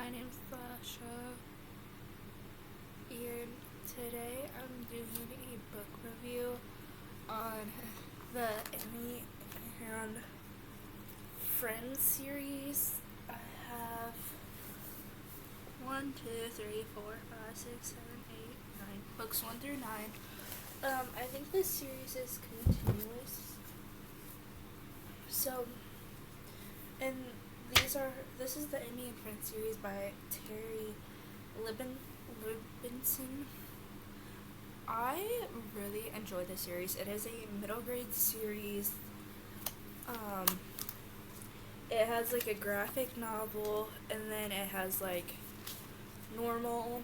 my name's Sasha, and today I'm doing a book review on the Emmie and Friends series. I have 1, 2, 3, 4, 5, 6, 7, 8, 9 books 1 through 9. I think this series is continuous. So, and this is the Emmie and Friends series by Terri Libenson. I really enjoy this series. It is a middle grade series. It has like a graphic novel, and then it has like normal.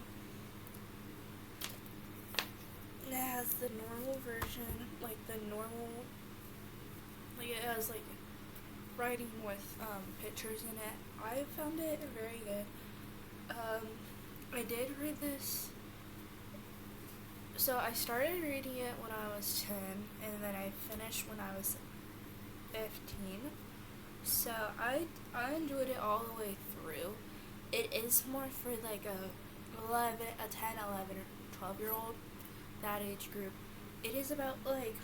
It has the normal version, like it has like writing with pictures in it. I found it very good. I did read this. So I started reading it when I was 10, and then I finished when I was 15. So I enjoyed it all the way through. It is more for like a 10, 11, or 12-year-old, that age group. It is about like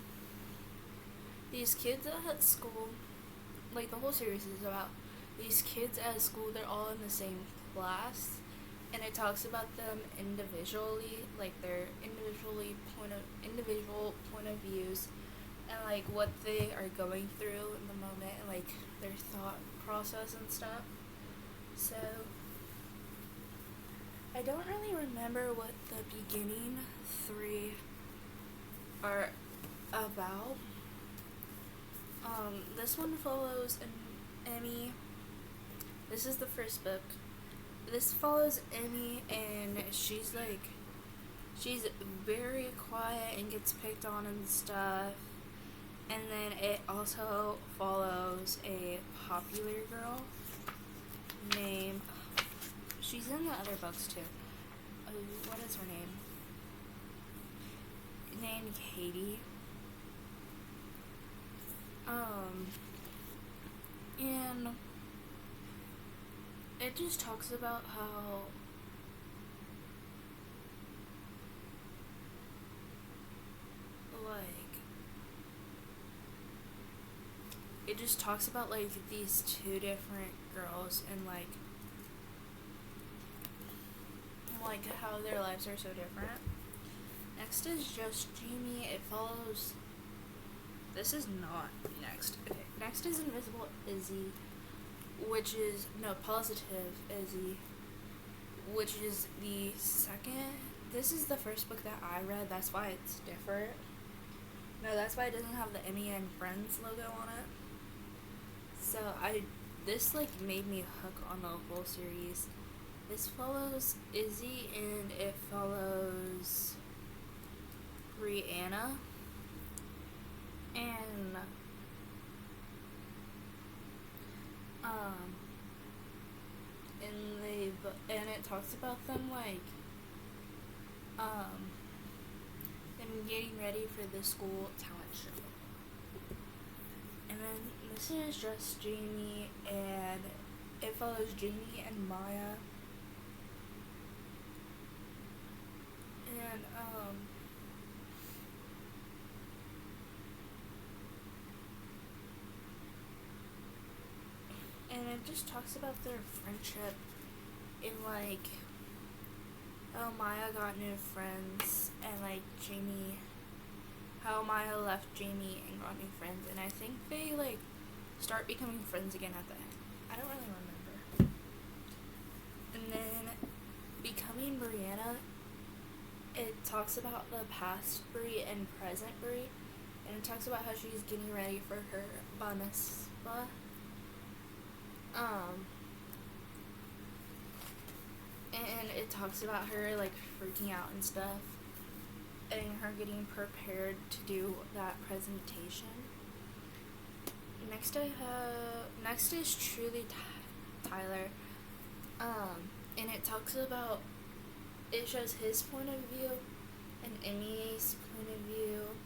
these kids at school. Like the whole series is about these kids at school. They're all in the same class, and it talks about them individually, like their individual point of views, and like what they are going through in the moment, and like their thought process and stuff. So I don't really remember what the beginning 3 are about. This one follows an Emmie. This is the first book. This follows Emmie, and she's very quiet and gets picked on and stuff. And then it also follows a popular girl named, she's in the other books too. What is her name? Named Katie. And it just talks about how it just talks about like these two different girls, and like how their lives are so different. Next is Just Jamie. It follows, this is not next. Okay, next is Invisible Izzy, which is, no, Positive Izzy, which is the second. This is the first book that I read, that's why it's different. No, that's why it doesn't have the Emmie and Friends logo on it. So this like made me hook on the whole series. This follows Izzy, and it follows Brianna, and and it talks about them them getting ready for the school talent show. And then this is Just Jamie, and it follows Jamie and Maya. And it just talks about their friendship, and like how Maya got new friends, and like how Maya left Jamie and got new friends, and I think they like start becoming friends again at the end. I don't really remember. And then Becoming Brianna, it talks about the past Bri and present Bri, and it talks about how she's getting ready for her bar mitzvah. And it talks about her like freaking out and stuff, and her getting prepared to do that presentation. Next is Truly Tyler, and it talks about, it shows his point of view and Emmie's point of view,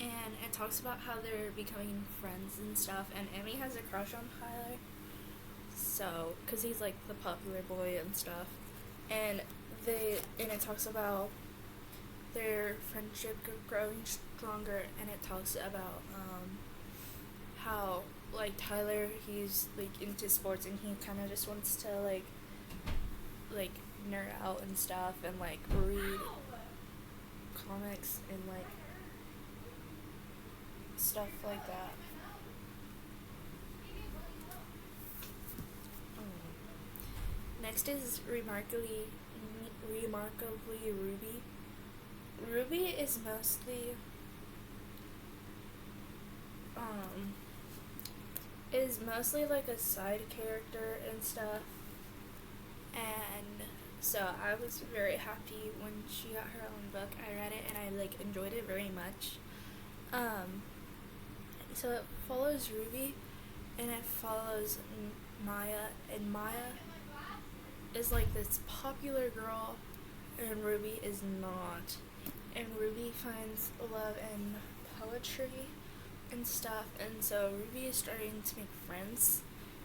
and it talks about how they're becoming friends and stuff, and Emmie has a crush on Tyler. So, because he's like the popular boy and stuff, and it talks about their friendship growing stronger, and it talks about how like Tyler, he's like into sports and he kind of just wants to like nerd out and stuff and like read comics and like stuff like that. Next is remarkably Ruby. Ruby is mostly like a side character and stuff, and so I was very happy when she got her own book. I read it and I like enjoyed it very much. So it follows Ruby and it follows Maya, and Maya is like this popular girl and Ruby is not. And Ruby finds love in poetry and stuff, and so Ruby is starting to make friends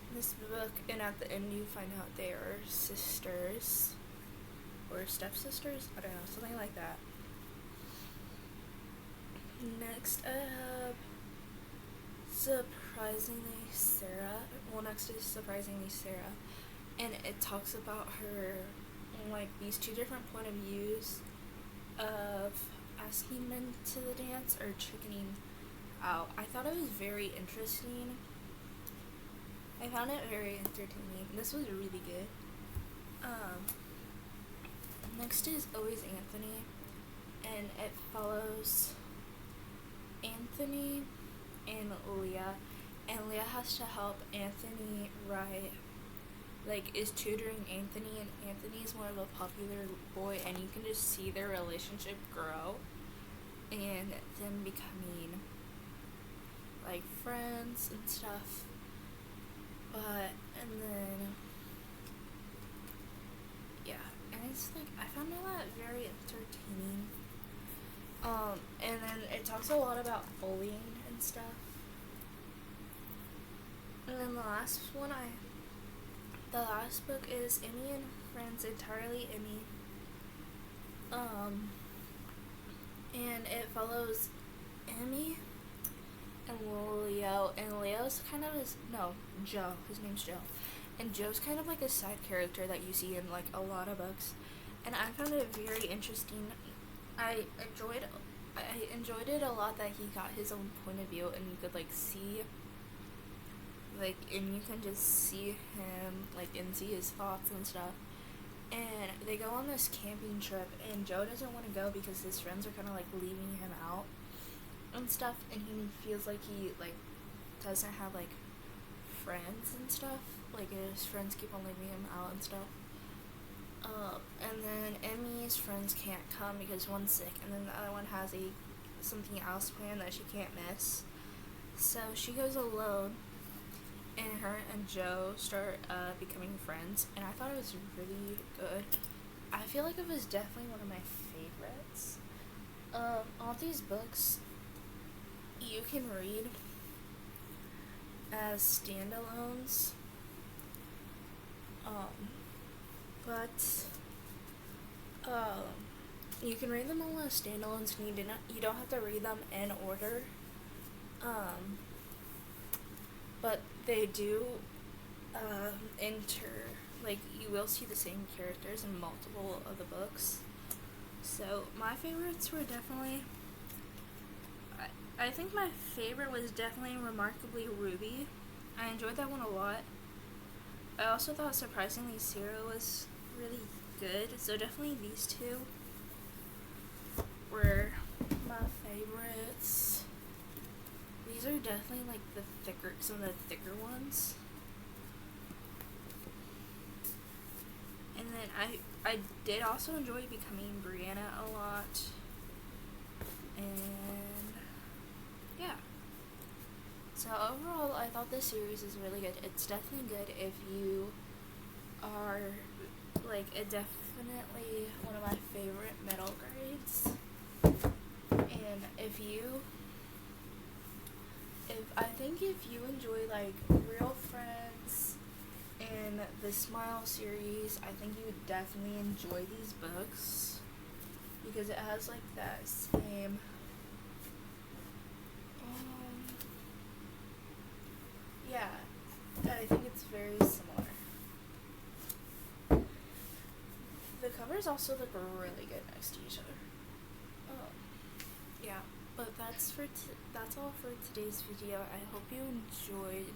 in this book, and at the end you find out they are sisters or stepsisters, I don't know, something like that. Next I have Next is Surprisingly Sarah, and it talks about her like these two different point of views of asking men to the dance or chickening out. I thought it was very interesting. I found it very entertaining. This was really good. Next is Always Anthony, and it follows Anthony and Leah, and Leah has to help Anthony write, like, is tutoring Anthony, and Anthony is more of a popular boy, and you can just see their relationship grow, and them becoming, like, friends and stuff, and then, yeah, and it's, like, I found that very entertaining, and then it talks a lot about bullying and stuff, and then the last book is Emmie and Friends, entirely Emmie. And it follows Emmie and Leo, and Leo's kind of Joe. His name's Joe, and Joe's kind of like a side character that you see in like a lot of books, and I found it very interesting. I enjoyed it a lot that he got his own point of view, and you could like see. And you can just see him, and see his thoughts and stuff. And they go on this camping trip, and Joe doesn't want to go because his friends are kind of, leaving him out and stuff, and he feels like he, doesn't have, friends and stuff. His friends keep on leaving him out and stuff. And then Emmie's friends can't come because one's sick, and then the other one has something else planned that she can't miss. So she goes alone. And her and Joe start becoming friends, and I thought it was really good. I feel like it was definitely one of my favorites. All these books you can read as standalones, you can read them all as standalones, and you don't have to read them in order. But they do you will see the same characters in multiple of the books. So my favorites were definitely, I think my favorite was definitely Remarkably Ruby. I enjoyed that one a lot. I also thought Surprisingly Sarah was really good, so definitely these two were my favorites. These are definitely some of the thicker ones. And then I did also enjoy Becoming Brianna a lot. And yeah. So overall, I thought this series is really good. It's definitely good if you are definitely one of my favorite middle grades. And I think if you enjoy real friends and in the Smile series, I think you would definitely enjoy these books because it has like that same yeah, I think it's very similar. The covers also look really good next to each other. Yeah, but that's all for today's video. I hope you enjoyed.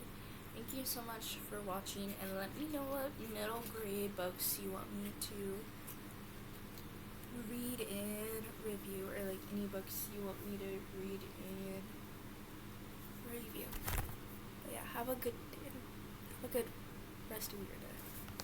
Thank you so much for watching, and let me know what middle grade books you want me to read and review, or like any books you want me to read and review. But yeah, have a good day. Have a good rest of your day.